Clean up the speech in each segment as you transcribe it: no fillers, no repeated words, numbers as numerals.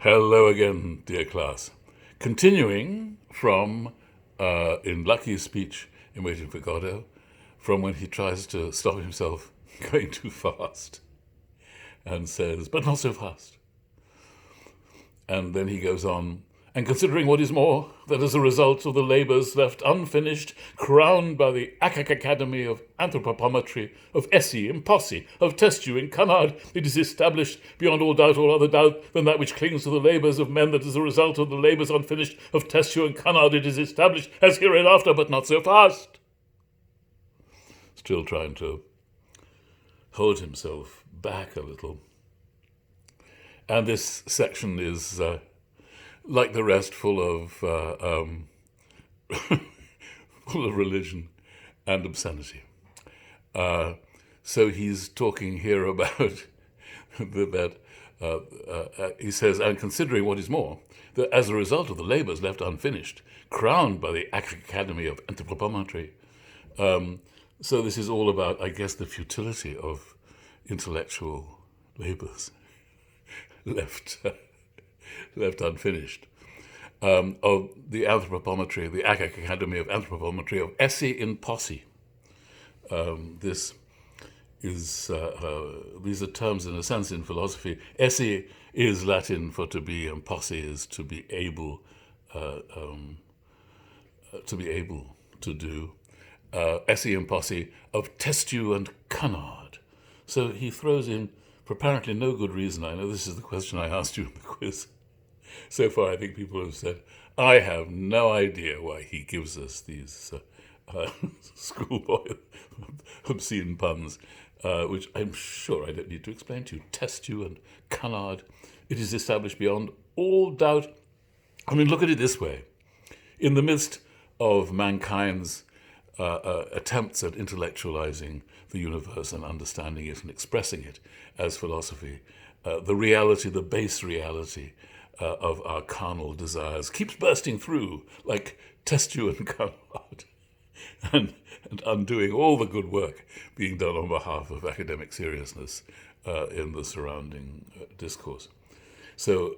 Hello again, dear class. Continuing from in Lucky's speech in Waiting for Godot, from when he tries to stop himself going too fast and says, but not so fast. And then he goes on, and considering what is more, that as a result of the labours left unfinished, crowned by the Academy of Anthropometry, of Essie and Posse, of Testu and Cunard, it is established beyond all doubt or other doubt than that which clings to the labours of men, that as a result of the labours unfinished of Testu and Cunard, it is established as hereinafter, but not so fast. Still trying to hold himself back a little. And this section is, like the rest, full of full of religion and obscenity. So he's talking here about that. He says, and considering what is more, that as a result of the labours left unfinished, crowned by the Academy of Anthropometry. So this is all about, I guess, the futility of intellectual labours left unfinished. Of the anthropometry, the Academy of Anthropometry of Essie in Posse. This is these are terms in a sense in philosophy. Essie is Latin for to be, and posse is to be able to do. Essie and Posse of Testu and Cunard. So he throws in, for apparently no good reason. I know this is the question I asked you in the quiz. So far, I think people have said, I have no idea why he gives us these schoolboy obscene puns, which I'm sure I don't need to explain to you. Testu and Cunard. It is established beyond all doubt. I mean, look at it this way. In the midst of mankind's attempts at intellectualizing the universe and understanding it and expressing it as philosophy, the reality, the base reality of our carnal desires keeps bursting through like Testu and Cunard and undoing all the good work being done on behalf of academic seriousness in the surrounding discourse. So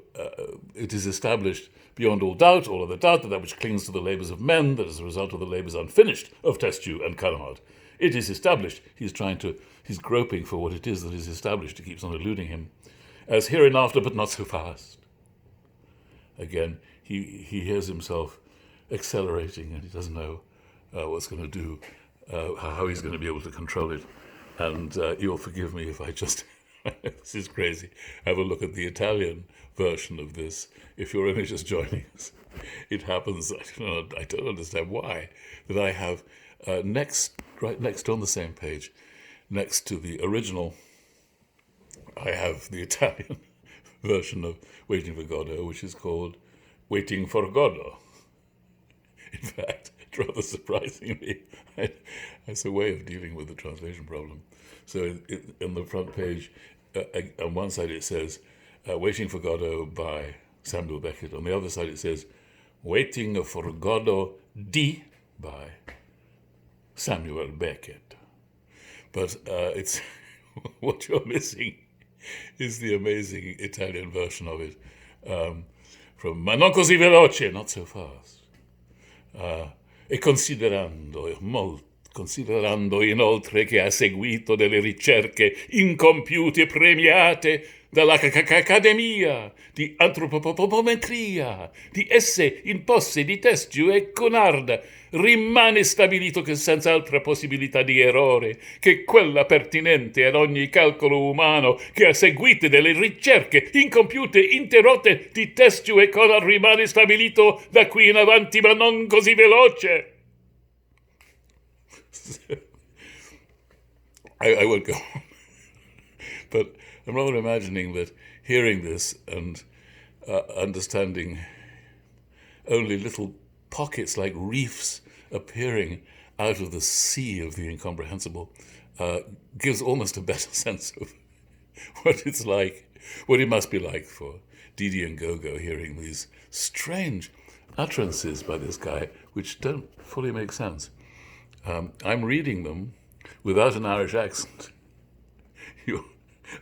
it is established beyond all doubt, all other doubt, that which clings to the labours of men, that as a result of the labours unfinished of Testu and Cunard, it is established. He's groping for what it is that is established. It keeps on eluding him. As hereinafter, but not so fast. Again, he hears himself accelerating, and he doesn't know what's going to do, how he's going to be able to control it. And you'll forgive me if I just, this is crazy, have a look at the Italian version of this. If you're only just joining us, it happens, I don't understand why, that I have right next on the same page, next to the original, I have the Italian version of Waiting for Godot, which is called Waiting for Godot. In fact, rather surprisingly, it's a way of dealing with the translation problem. So in the front page, on one side it says, Waiting for Godot by Samuel Beckett. On the other side it says, Waiting for Godot di by Samuel Beckett. But it's what you're missing is the amazing Italian version of it, from Ma non così veloce, not so fast. E considerando inoltre che ha seguito delle ricerche incompiute e premiate dall'Accademia di Antropometria, di Esse in Posse, di Testu e Cunard, rimane stabilito che senza altra possibilità di errore che quella pertinente ad ogni calcolo umano che ha seguito delle ricerche incompiute, interrotte di Testu e Cunard, rimane stabilito da qui in avanti, ma non così veloce. I won't go on. But I'm rather imagining that hearing this and understanding only little pockets like reefs appearing out of the sea of the incomprehensible gives almost a better sense of what it's like, what it must be like for Didi and Gogo hearing these strange utterances by this guy which don't fully make sense. I'm reading them without an Irish accent.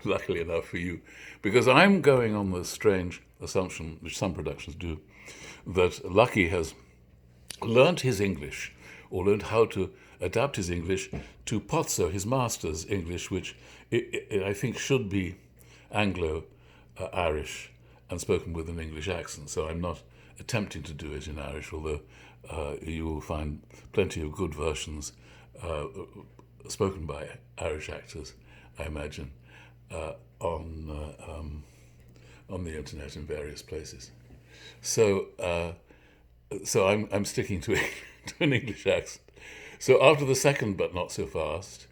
luckily enough for you, because I'm going on the strange assumption, which some productions do, that Lucky has learnt his English, or learned how to adapt his English to Pozzo, his master's English, which I think should be Anglo-Irish and spoken with an English accent. So I'm not attempting to do it in Irish, although you will find plenty of good versions spoken by Irish actors, I imagine, on the internet in various places. So I'm sticking to to an English accent. So after the second, but not so fast,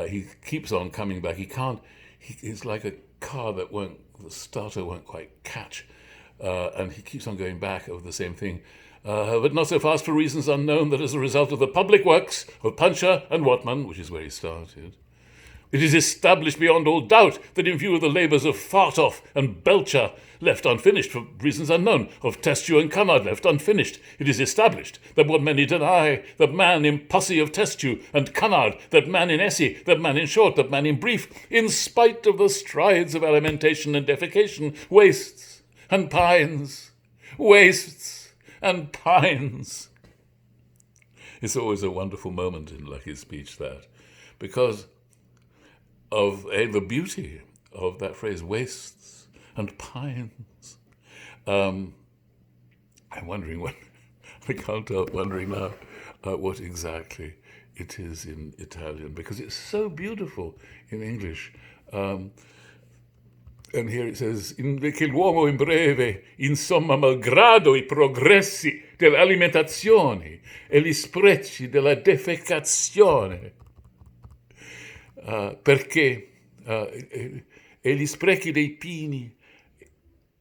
he keeps on coming back. He can't. It's like a car that the starter won't quite catch, and he keeps on going back over the same thing. But not so fast for reasons unknown, that as a result of the public works of Puncher and Watman, which is where he started, it is established beyond all doubt that in view of the labours of Fartoff and Belcher, left unfinished for reasons unknown, of Testu and Cunard, left unfinished, it is established that what many deny, that man in posse of Testu and Cunard, that man in esse, that man in short, that man in brief, in spite of the strides of alimentation and defecation, wastes and pines, wastes and pines. It's always a wonderful moment in Lucky's speech, that, because of the beauty of that phrase, wastes and pines. I'm wondering I can't help wondering now what exactly it is in Italian, because it's so beautiful in English. And here it says, che l'uomo in breve, insomma, malgrado I progressi dell'alimentazione e gli sprechi della defecazione, perché e gli sprechi dei pini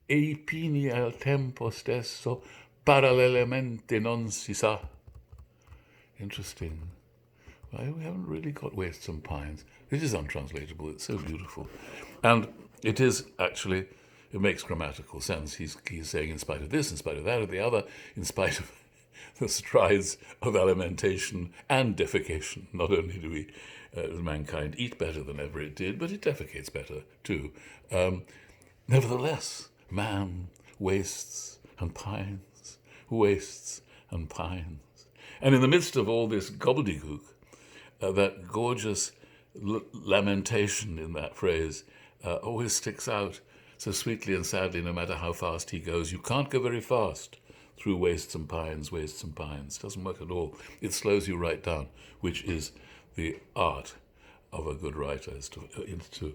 e I pini al tempo stesso parallelamente non si sa. Interesting. Well, we haven't really got wastes and pines. It is untranslatable. It's so beautiful. And it is actually, it makes grammatical sense. He's saying in spite of this, in spite of that, or the other, in spite of the strides of alimentation and defecation. Not only do we, mankind, eat better than ever it did, but it defecates better too. Nevertheless, man wastes and pines, wastes and pines. And in the midst of all this gobbledygook, that gorgeous lamentation in that phrase always sticks out so sweetly and sadly, no matter how fast he goes. You can't go very fast through wastes and pines, wastes and pines. It doesn't work at all. It slows you right down, which is the art of a good writer, is to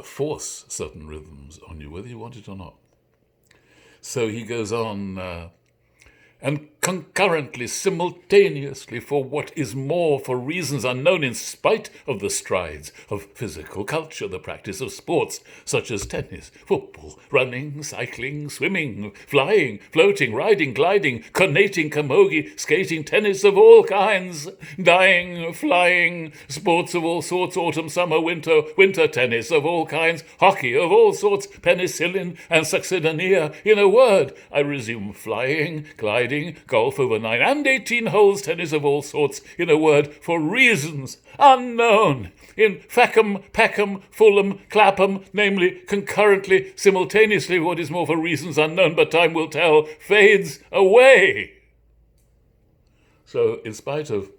force certain rhythms on you, whether you want it or not. So he goes on, and concurrently, simultaneously, for what is more, for reasons unknown, in spite of the strides of physical culture, the practice of sports such as tennis, football, running, cycling, swimming, flying, floating, riding, gliding, conating, camogie, skating, tennis of all kinds, dying, flying, sports of all sorts, autumn, summer, winter tennis of all kinds, hockey of all sorts, penicillin and succedonia. In a word, I resume flying, gliding, golf over 9 and 18 holes, tennis of all sorts, in a word, for reasons unknown, in Fackham, Peckham, Fulham, Clapham, namely, concurrently, simultaneously, what is more, for reasons unknown, but time will tell, fades away. So, in spite of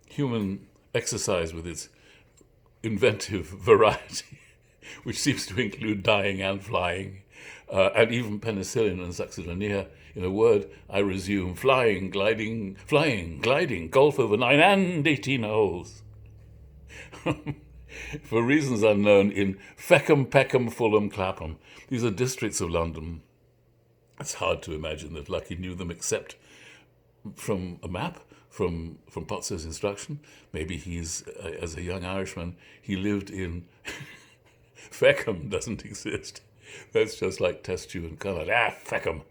human exercise with its inventive variety, which seems to include dying and flying, and even penicillin and succedonia, in a word, I resume flying, gliding, golf over 9 and 18 holes. For reasons unknown, in Feckham, Peckham, Fulham, Clapham. These are districts of London. It's hard to imagine that Lucky knew them except from a map, from Potts's instruction. Maybe he's, as a young Irishman, he lived in... Feckham doesn't exist. That's just like Testu and Cunard. Feckham.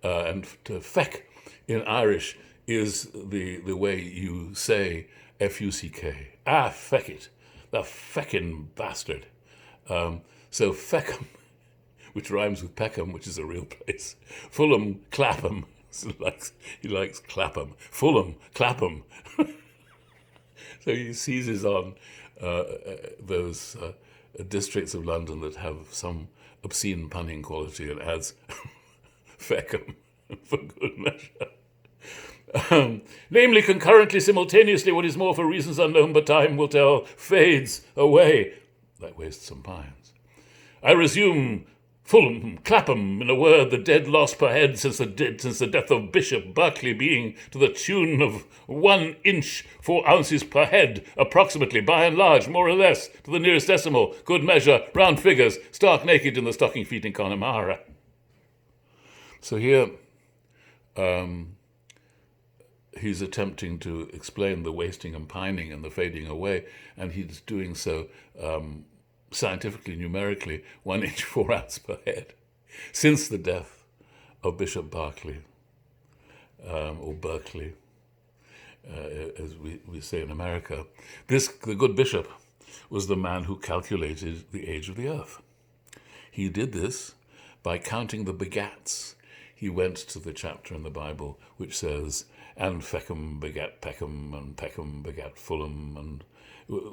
And to feck in Irish is the way you say F-U-C-K. Feck it. The feckin' bastard. So Feckham, which rhymes with Peckham, which is a real place. Fulham, Clapham. He likes Clapham. Fulham, Clapham. So he seizes on those districts of London that have some obscene punning quality and adds feckum for good measure. Namely, concurrently, simultaneously, what is more for reasons unknown but time will tell, fades away. That wastes some pines. I resume Fulham, Clapham, in a word, the dead loss per head since the death of Bishop Berkeley being to the tune of 1 inch 4 ounces per head, approximately, by and large, more or less, to the nearest decimal, good measure, round figures, stark naked in the stocking feet in Connemara. So here, he's attempting to explain the wasting and pining and the fading away, and he's doing so scientifically, numerically, 1 inch 4 ounce per head, since the death of Bishop Berkeley, or Berkeley, as we say in America. The good bishop was the man who calculated the age of the earth. He did this by counting the begats. He went to the chapter in the Bible which says, and Feckham begat Peckham, and Peckham begat Fulham, and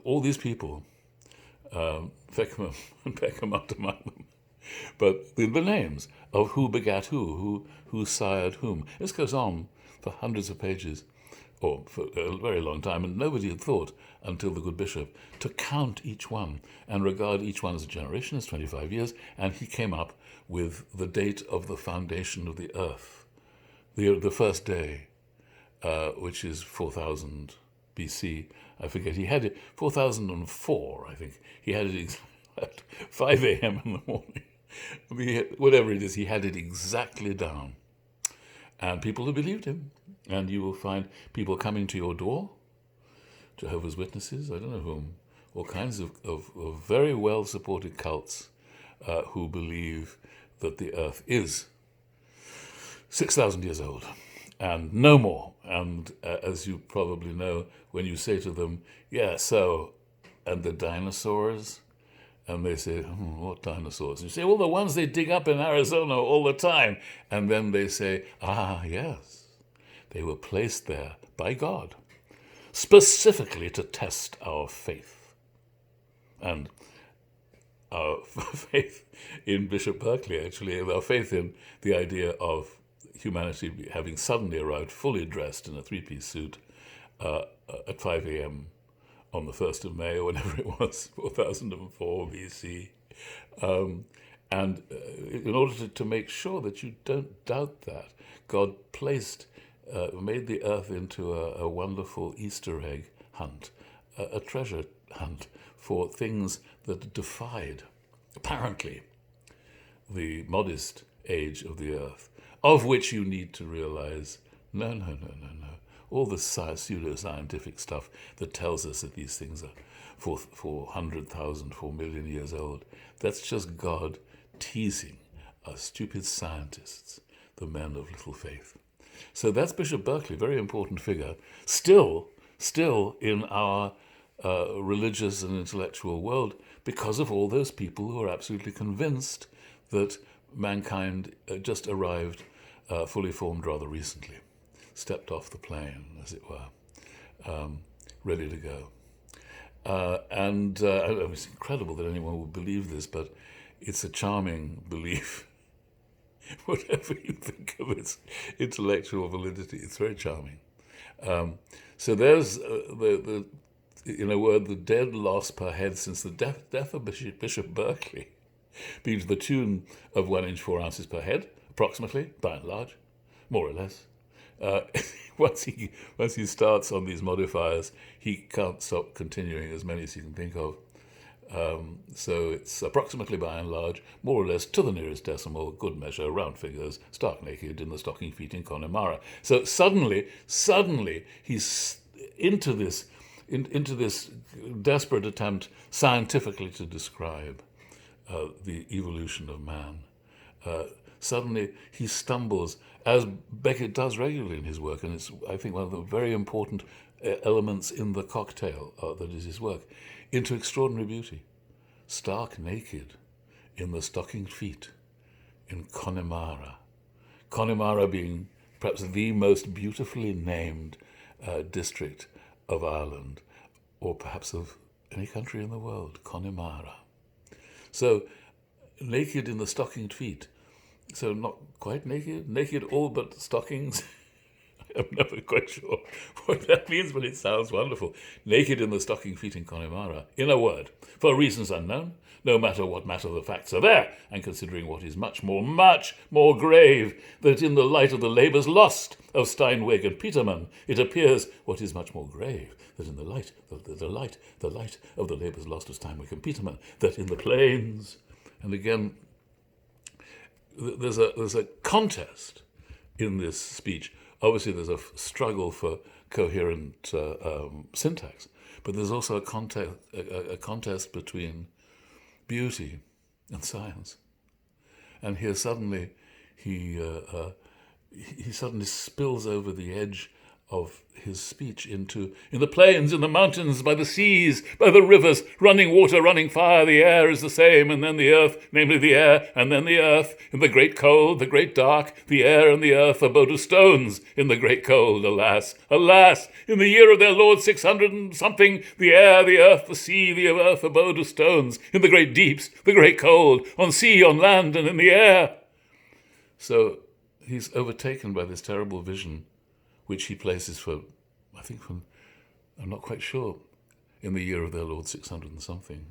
all these people, Feckham and Peckham aren't among them, but the names of who begat who sired whom. This goes on for hundreds of pages, or for a very long time, and nobody had thought, until the good bishop, to count each one and regard each one as a generation, as 25 years, and he came up with the date of the foundation of the earth, the first day, which is 4000 BC. I forget, he had it, 4004, I think. He had it at 5 a.m. in the morning. Whatever it is, he had it exactly down. And people have believed him. And you will find people coming to your door, Jehovah's Witnesses, I don't know whom, all kinds of very well-supported cults who believe that the earth is 6,000 years old and no more. And as you probably know, when you say to them, yeah, so, and the dinosaurs? And they say, what dinosaurs? And you say, well, the ones they dig up in Arizona all the time. And then they say, yes, they were placed there by God, specifically to test our faith. And our faith in Bishop Berkeley, actually, our faith in the idea of humanity having suddenly arrived fully dressed in a three-piece suit at 5 a.m. on the 1st of May, or whenever it was, 4004 BC. And in order to make sure that you don't doubt that, God made the earth into a wonderful Easter egg hunt, a treasure hunt for things that defied, apparently, the modest age of the earth, of which you need to realize, no. All the pseudo-scientific stuff that tells us that these things are 400,000, 4 million years old, that's just God teasing us stupid scientists, the men of little faith. So that's Bishop Berkeley, very important figure, still in our religious and intellectual world, because of all those people who are absolutely convinced that mankind just arrived fully formed rather recently, stepped off the plane, as it were, ready to go. It's incredible that anyone would believe this, but it's a charming belief. Whatever you think of its intellectual validity, it's very charming. So there's in a word, the dead loss per head since the death of Bishop Berkeley, being to the tune of 1 inch 4 ounces per head, approximately, by and large, more or less. Once he starts on these modifiers, he can't stop continuing as many as he can think of. So it's approximately, by and large, more or less to the nearest decimal, good measure, round figures, stark naked in the stocking feet in Connemara. So suddenly he's into this desperate attempt scientifically to describe the evolution of man. Suddenly he stumbles, as Beckett does regularly in his work, and it's, I think, one of the very important elements in the cocktail that is his work, into extraordinary beauty. Stark naked in the stockinged feet in Connemara. Connemara being perhaps the most beautifully named district of Ireland, or perhaps of any country in the world, Connemara. So naked in the stockinged feet. So not quite naked, naked all but stockings. I'm never quite sure what that means, but it sounds wonderful. Naked in the stocking feet in Connemara, in a word, for reasons unknown, no matter what matter the facts are there, and considering what is much more grave, that in the light of the labours lost of Steinweg and Petermann, it appears what is much more grave, that in the light of the light of the labours lost of Steinweg and Petermann, that in the plains, and again, there's a contest in this speech. Obviously, there's a struggle for coherent syntax, but there's also a contest between beauty and science. And here suddenly, he suddenly spills over the edge of his speech into, in the plains, in the mountains, by the seas, by the rivers, running water, running fire, the air is the same, and then the earth, namely the air, and then the earth, in the great cold, the great dark, the air and the earth, abode of stones, in the great cold, alas, alas, in the year of their Lord 600 and something, the air, the earth, the sea, the earth, abode of stones, in the great deeps, the great cold, on sea, on land, and in the air. So he's overtaken by this terrible vision, which he places for, I think, I'm not quite sure, in the year of their Lord 600 and something.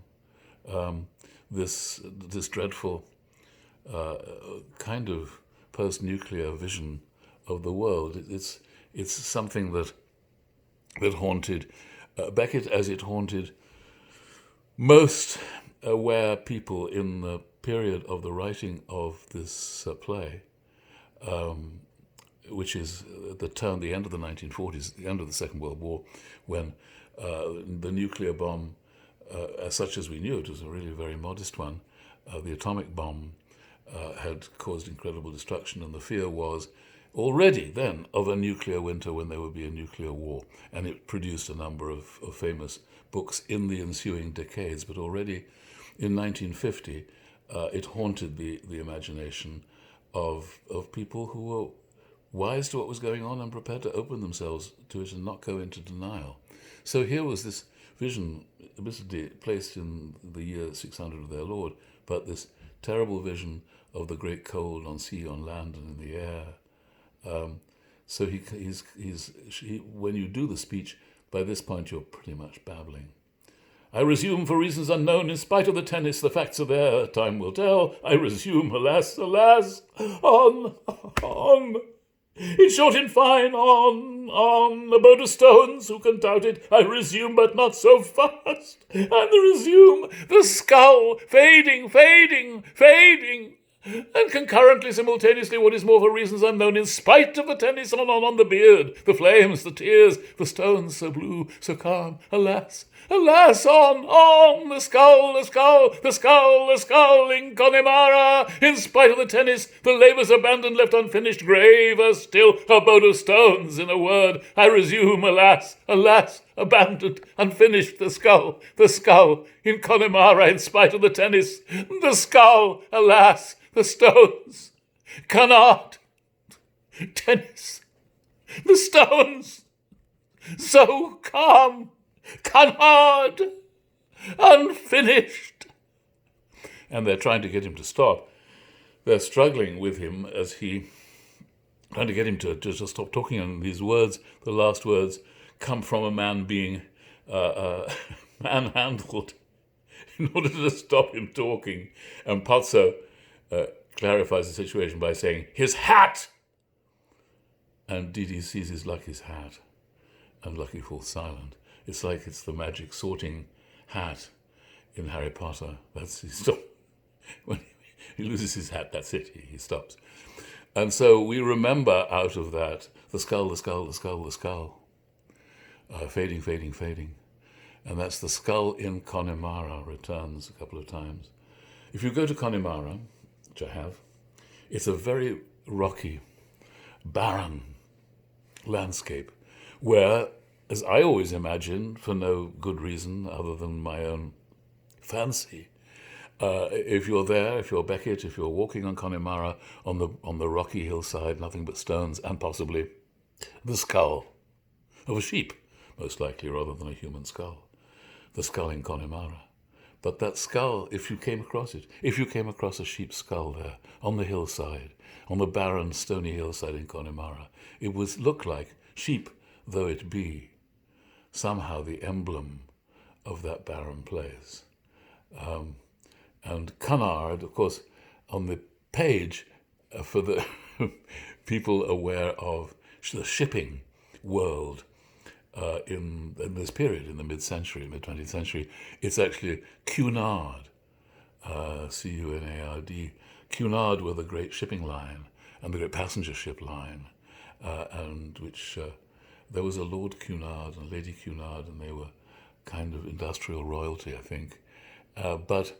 This dreadful kind of post-nuclear vision of the world. It's something that haunted Beckett, as it haunted most aware people in the period of the writing of this play. Which is the end of the 1940s, the end of the Second World War, when the nuclear bomb, as such as we knew it, was a really very modest one. The atomic bomb had caused incredible destruction, and the fear was already then of a nuclear winter when there would be a nuclear war. And it produced a number of famous books in the ensuing decades, but already in 1950, it haunted the imagination of people who were wise to what was going on and prepared to open themselves to it and not go into denial. So here was this vision, admittedly placed in the year 600 of their Lord, but this terrible vision of the great cold on sea, on land, and in the air. So he's when you do the speech, by this point you're pretty much babbling. I resume for reasons unknown, in spite of the tennis, the facts are there, time will tell. I resume, alas, alas, on. In short, in fine, on, abode of stones, who can doubt it? I resume, but not so fast. And resume, the skull, fading, and concurrently, simultaneously, what is more for reasons unknown, in spite of the tennis, on the beard, the flames, the tears, the stones, so blue, so calm, alas, on, the skull, in Connemara, in spite of the tennis, the labours abandoned, left unfinished, graver still, abode of stones, in a word, I resume, alas, abandoned, unfinished, the skull, in Connemara, in spite of the tennis, the skull, alas, the stones, cannot, tennis, the stones, so calm, cannot, unfinished. And they're trying to get him to stop. They're struggling with him as trying to get him to just stop talking. And these words, the last words, come from a man being manhandled in order to stop him talking. And Pozzo clarifies the situation by saying, his hat! And Didi sees his Lucky's hat, and Lucky falls silent. It's like it's the magic sorting hat in Harry Potter. He stops. When he loses his hat, that's it, he stops. And so we remember out of that, the skull, fading. And that's the skull in Connemara returns a couple of times. If you go to Connemara, which I have, it's a very rocky, barren landscape where, as I always imagine, for no good reason other than my own fancy, if you're there, if you're Beckett, if you're walking on Connemara on the rocky hillside, nothing but stones, and possibly the skull of a sheep, most likely, rather than a human skull. The skull in Connemara. But that skull, if you came across it, if you came across a sheep's skull there on the hillside, on the barren, stony hillside in Connemara, it would look like, sheep though it be, somehow the emblem of that barren place. And Cunard, of course, on the page for the people aware of the shipping world in this period, in the mid-century, mid-20th century, it's actually Cunard, Cunard. Cunard were the great shipping line and the great passenger ship line, and which there was a Lord Cunard and a Lady Cunard, and they were kind of industrial royalty, I think. But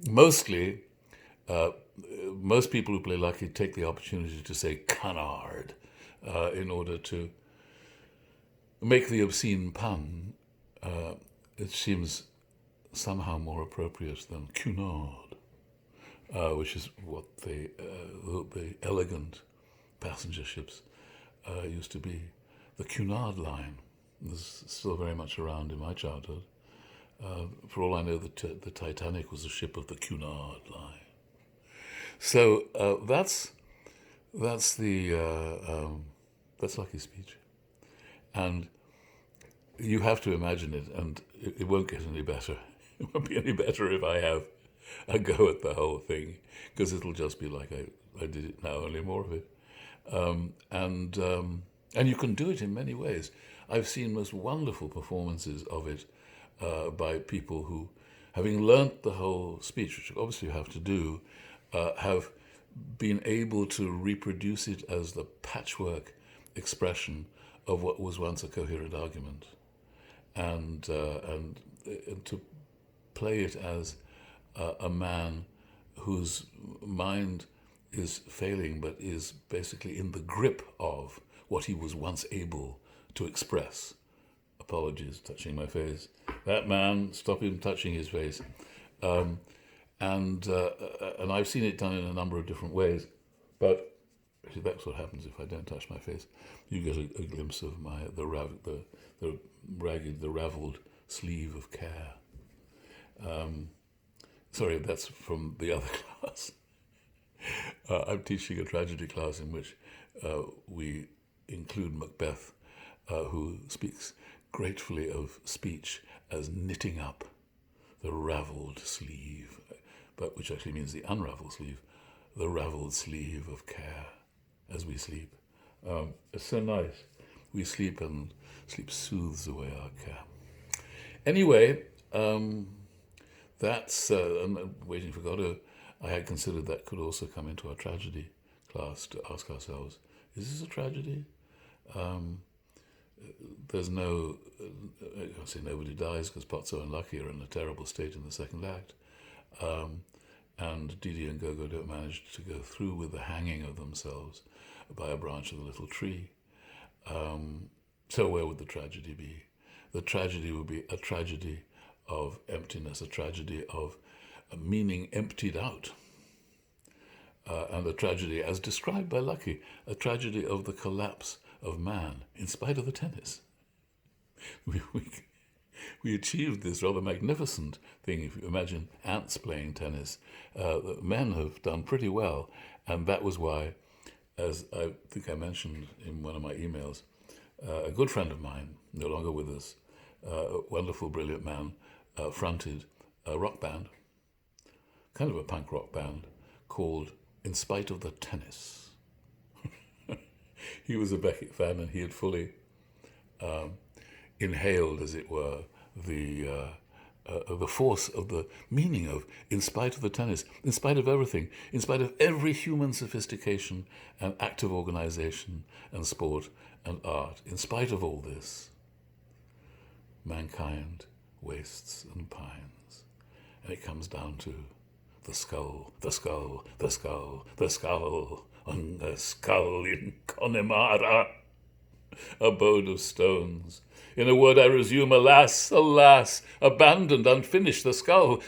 mostly, most people who play lucky take the opportunity to say Cunard in order to make the obscene pun. It seems somehow more appropriate than Cunard, which is what the elegant passenger ships used to be. The Cunard line is still very much around in my childhood. For all I know, the Titanic was a ship of the Cunard line. So that's Lucky's speech, and you have to imagine it, and it won't get any better. It won't be any better if I have a go at the whole thing, because it'll just be like I did it now, only more of it. And you can do it in many ways. I've seen most wonderful performances of it by people who, having learnt the whole speech, which obviously you have to do, have been able to reproduce it as the patchwork expression of what was once a coherent argument, and to play it as a man whose mind is failing but is basically in the grip of what he was once able to express. Apologies, touching my face. That man, stop him touching his face. And I've seen it done in a number of different ways, but actually that's what happens if I don't touch my face. You get a glimpse of the raveled sleeve of care. Sorry, that's from the other class. I'm teaching a tragedy class in which we include Macbeth, who speaks gratefully of speech as knitting up the raveled sleeve, but which actually means the unraveled sleeve, the raveled sleeve of care as we sleep. It's so nice. We sleep, and sleep soothes away our care. Anyway, that's, and Waiting for Godot, I had considered that could also come into our tragedy class to ask ourselves, is this a tragedy? There's no, I say nobody dies because Pozzo and Lucky are in a terrible state in the second act. And Didi and Gogo don't manage to go through with the hanging of themselves by a branch of the little tree. So where would the tragedy be? The tragedy would be a tragedy of emptiness, a tragedy of meaning emptied out. And a tragedy, as described by Lucky, a tragedy of the collapse of man in spite of the tennis. We achieved this rather magnificent thing. If you imagine ants playing tennis, men have done pretty well, and that was why, as I think I mentioned in one of my emails, a good friend of mine, no longer with us, a wonderful, brilliant man, fronted a rock band, kind of a punk rock band, called In Spite of the Tennis. He was a Beckett fan, and he had fully inhaled, as it were, the force of the meaning of in spite of the tennis, in spite of everything, in spite of every human sophistication and active organization and sport and art, in spite of all this, mankind wastes and pines. And it comes down to the skull, the skull, the skull, the skull, on the skull in Connemara, abode of stones. In a word I resume, alas, alas, abandoned, unfinished, the skull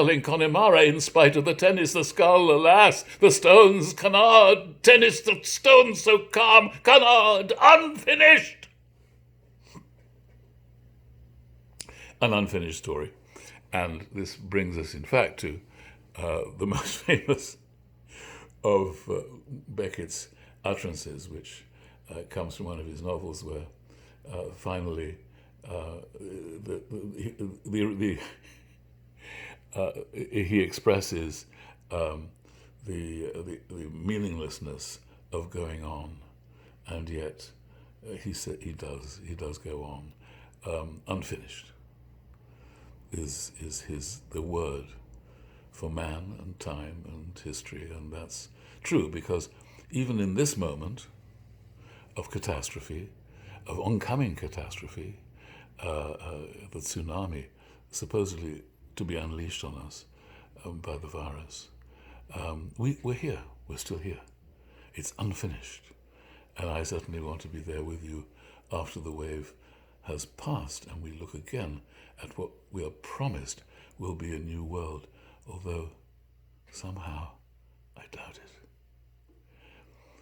in Connemara, in spite of the tennis, the skull, alas, the stones, canard, tennis, the stones so calm, canard, unfinished. An unfinished story. And this brings us, in fact, to the most famous of Beckett's utterances, which comes from one of his novels, where finally he expresses the meaninglessness of going on, and yet he does go on. Unfinished is the word for man and time and history, and that's true because even in this moment of catastrophe, of oncoming catastrophe, the tsunami supposedly to be unleashed on us by the virus, we're here, we're still here. It's unfinished, and I certainly want to be there with you after the wave has passed and we look again at what we are promised will be a new world, although somehow I doubt it.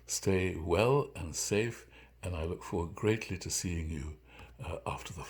Stay well and safe, and I look forward greatly to seeing you after the